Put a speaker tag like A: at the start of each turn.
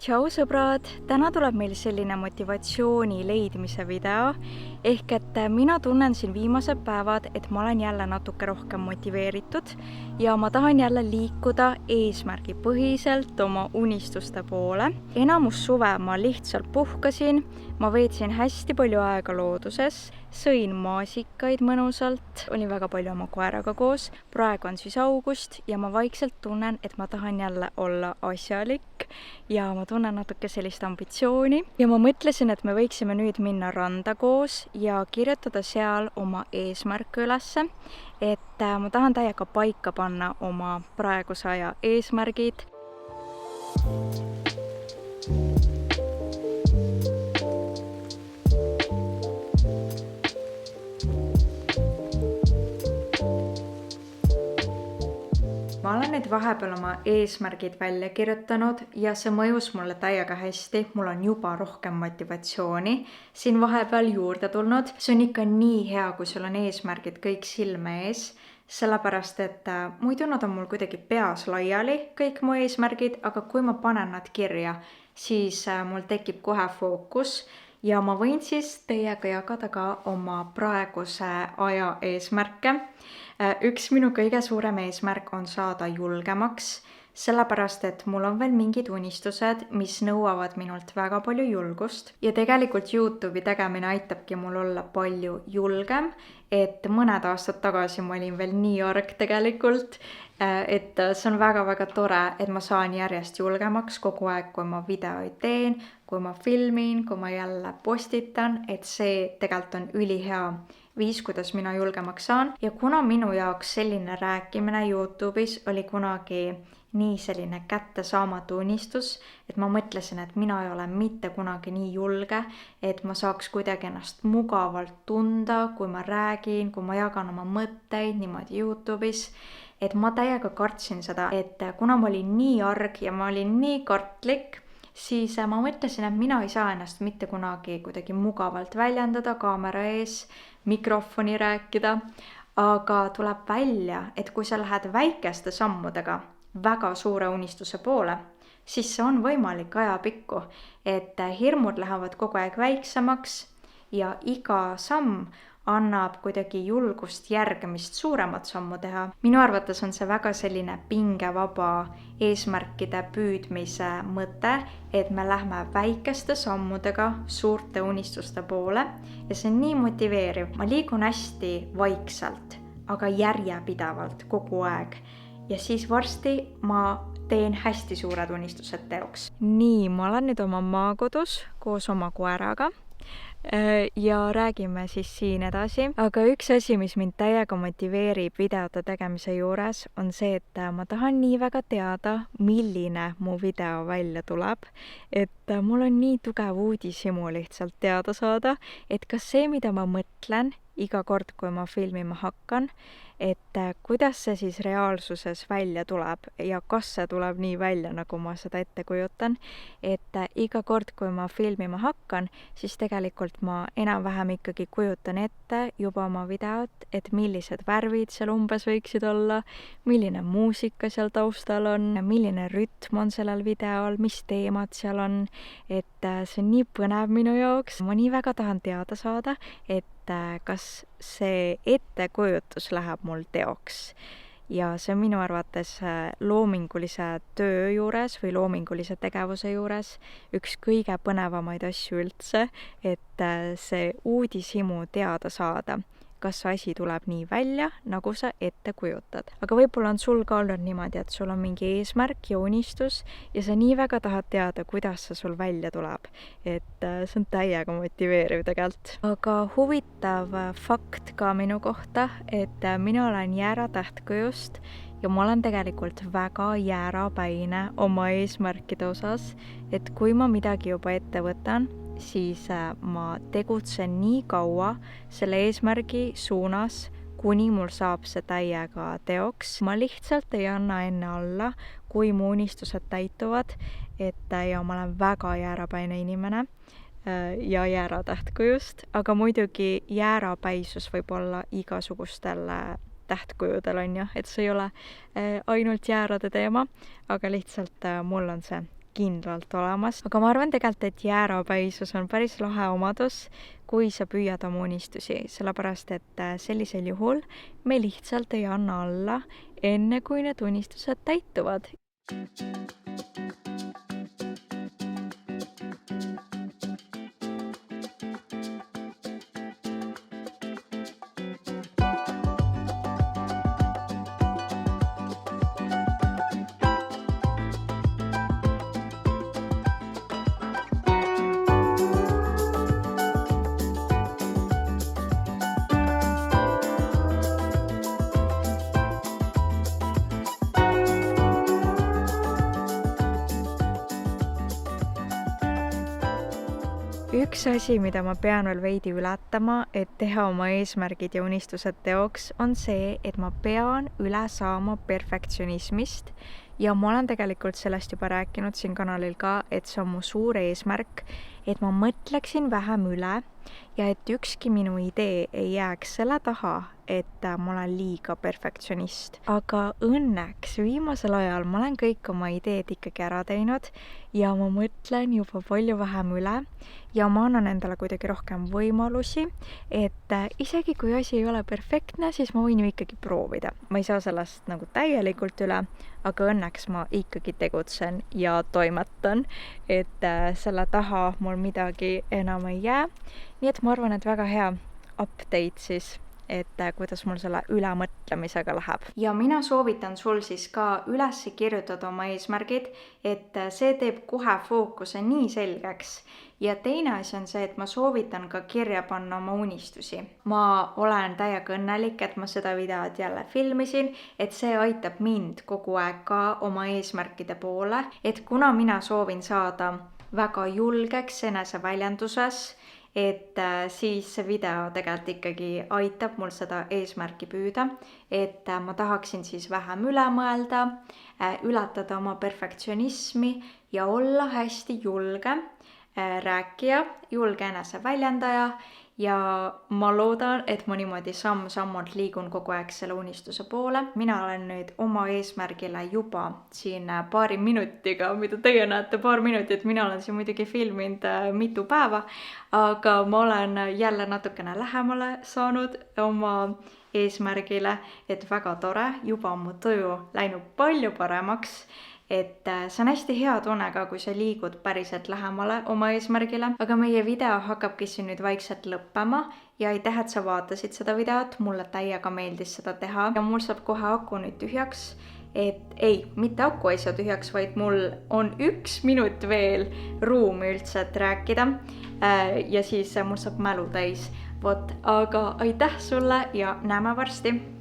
A: Tšau sõbrad, täna tuleb meil selline motivatsiooni leidmise video, ehk et mina tunnen siin viimased päevad, et ma olen jälle natuke rohkem motiveeritud ja ma tahan jälle liikuda eesmärgipõhiselt oma unistuste poole. Enamus suve ma lihtsalt puhkasin, ma veetsin hästi palju aega looduses, sõin maasikaid mõnusalt, olin väga palju oma koeraga koos, praegu on siis august ja ma vaikselt tunnen, et ma tahan jälle olla asjalik ja ma tunnen natuke sellist ambitsiooni ja ma mõtlesin, et me võiksime nüüd minna randa koos ja kirjutada seal oma eesmärke ülesse, et ma tahan täiega paika panna oma praeguse aja eesmärgid. Ma olen nüüd vahepeal oma eesmärgid välja kirjutanud ja see mõjus mulle täiega hästi, mul on juba rohkem motivatsiooni siin vahepeal juurde tulnud. See on ikka nii hea, kui sul on eesmärgid kõik silme ees, sellepärast et muidu nad on mul kuidagi peas laiali, kõik mu eesmärgid, aga kui ma panen nad kirja, siis mul tekib kohe fookus ja ma võin siis teiega jagada ka oma praeguse aja eesmärke. Üks minu kõige suurem eesmärk on saada julgemaks, sellepärast et mul on veel mingid unistused, mis nõuavad minult väga palju julgust. Ja tegelikult YouTube'i tegemine aitabki mul olla palju julgem, et mõned aastad tagasi ma olin veel nii arg tegelikult, et see on väga-väga tore, et ma saan järjest julgemaks kogu aeg, kui ma videoid teen, kui ma filmin, kui ma jälle postitan, et see tegelikult on ülihea viis, kuidas mina julgemaks saan. Ja kuna minu jaoks selline rääkimine YouTube'is oli kunagi nii selline kättesaamatu unistus, et ma mõtlesin, et mina ei ole mitte kunagi nii julge, et ma saaks kuidagi ennast mugavalt tunda, kui ma räägin, kui ma jagan oma mõtteid niimoodi YouTube'is, et ma täiega kartsin seda, et kuna ma olin nii arg ja ma olin nii kartlik, siis ma mõtlesin, et mina ei saa ennast mitte kunagi kuidagi mugavalt väljendada kaamera ees, mikrofoni rääkida, aga tuleb välja, et kui sa lähed väikeste sammudega väga suure unistuse poole, siis see on võimalik ajapikku, et hirmud lähevad kogu aeg väiksemaks ja iga samm annab kuidagi julgust järgmist suuremat sammu teha. Minu arvates on see väga selline pingevaba eesmärkide püüdmise mõte, et me lähme väikeste sammudega suurte unistuste poole ja see on nii motiveeriv. Ma liigun hästi vaikselt, aga järjepidevalt kogu aeg ja siis varsti ma teen hästi suured unistused teoks. Nii, ma olen nüüd oma maakodus koos oma koeraga ja räägime siis siin edasi. Aga üks asi, mis mind täiega motiveerib videote tegemise juures, on see, et ma tahan nii väga teada, milline mu video välja tuleb. Et mul on nii tugev uudishimu lihtsalt teada saada, et kas see, mida ma mõtlen iga kord, kui ma filmima hakkan, et kuidas see siis reaalsuses välja tuleb ja kas see tuleb nii välja, nagu ma seda ette kujutan. Et iga kord, kui ma filmima hakkan, siis tegelikult ma enam-vähem ikkagi kujutan ette juba oma videot, et millised värvid seal umbes võiksid olla, milline muusika seal taustal on, milline rütm on sellel videol, mis teemad seal on. Et see on nii põnev minu jaoks. Ma nii väga tahan teada saada, et kas see ettekujutus läheb mul teoks. Ja see on minu arvates loomingulise töö juures või loomingulise tegevuse juures üks kõige põnevamaid asju üldse, et see uudishimu teada saada, kas asi tuleb nii välja, nagu sa ette kujutad. Aga võib-olla on sul ka olnud niimoodi, et sul on mingi eesmärk ja unistus ja sa nii väga tahad teada, kuidas see sul välja tuleb. Et see on täiega motiveeriv tegelikult. Aga huvitav fakt ka minu kohta, et mina olen jääratähtkujust ja ma olen tegelikult väga jäärapäine oma eesmärkide osas, et kui ma midagi juba ette võtan, siis ma tegutsen nii kaua selle eesmärgi suunas, kuni mul saab see täiega teoks. Ma lihtsalt ei anna enne alla, kui mu unistused täituvad, et ja ma olen väga jäärapäine inimene ja jääratähtkujust, aga muidugi jäärapäisus võib olla igasugustel tähtkujudel on ju, et see ei ole ainult jäärade teema, aga lihtsalt mul on see kindlalt olemas, aga ma arvan tegelikult, et jäärapäisus on päris lahe omadus, kui sa püüad oma unistusi, sellepärast et sellisel juhul me lihtsalt ei anna alla, enne kui need unistused täituvad. Üks asi, mida ma pean veel veidi ületama, et teha oma eesmärgid ja unistused teoks, on see, et ma pean üle saama perfektsionismist ja ma olen tegelikult sellest juba rääkinud siin kanalil ka, et see on mu suur eesmärk, et ma mõtleksin vähem üle ja et ükski minu idee ei jääks selle taha, et ma olen liiga perfektsionist. Aga õnneks viimasel ajal ma olen kõik oma ideed ikkagi ära teinud ja ma mõtlen juba palju vähem üle ja ma annan endale kuidagi rohkem võimalusi, et isegi kui asi ei ole perfektne, siis ma võin ju ikkagi proovida. Ma ei saa sellest nagu täielikult üle, aga õnneks ma ikkagi tegutsen ja toimetan, et selle taha mul midagi enam ei jää. Nii et ma arvan, et väga hea update siis, et kuidas mul selle ülemõtlemisega läheb. Ja mina soovitan sul siis ka üles kirjutada oma eesmärgid, et see teeb kohe fookuse nii selgeks. Ja teine asi on see, et ma soovitan ka kirja panna oma unistusi. Ma olen täiega õnnelik, et ma seda videot jälle filmisin, et see aitab mind kogu aeg ka oma eesmärkide poole, et kuna mina soovin saada väga julgeks eneseväljenduses, et siis see video tegelikult ikkagi aitab mul seda eesmärki püüda, et ma tahaksin siis vähem üle mõelda, ületada oma perfektsionismi ja olla hästi julge rääkija, julge eneseväljendaja ja ma loodan, et ma niimoodi samm-sammult liigun kogu aeg selle unistuse poole. Mina olen nüüd oma eesmärgile juba siin paari minutiga, mida teie näete 2 minutit, mina olen siin muidugi filminud mitu päeva, aga ma olen jälle natukene lähemale saanud oma eesmärgile, et väga tore, juba on mu tuju läinud palju paremaks. Et see on hästi hea tunne ka, kui sa liigud päriselt lähemale oma eesmärgile, aga meie video hakkabki siin nüüd vaikselt lõppema ja aitäh, et sa vaatasid seda videot, mulle täiega meeldis seda teha ja mul saab kohe aku nüüd tühjaks, et ei, mitte aku ei saa tühjaks, vaid mul on 1 minut veel ruumi üldse, et rääkida ja siis mul saab mälu täis. Vot, aga aitäh sulle ja näeme varsti!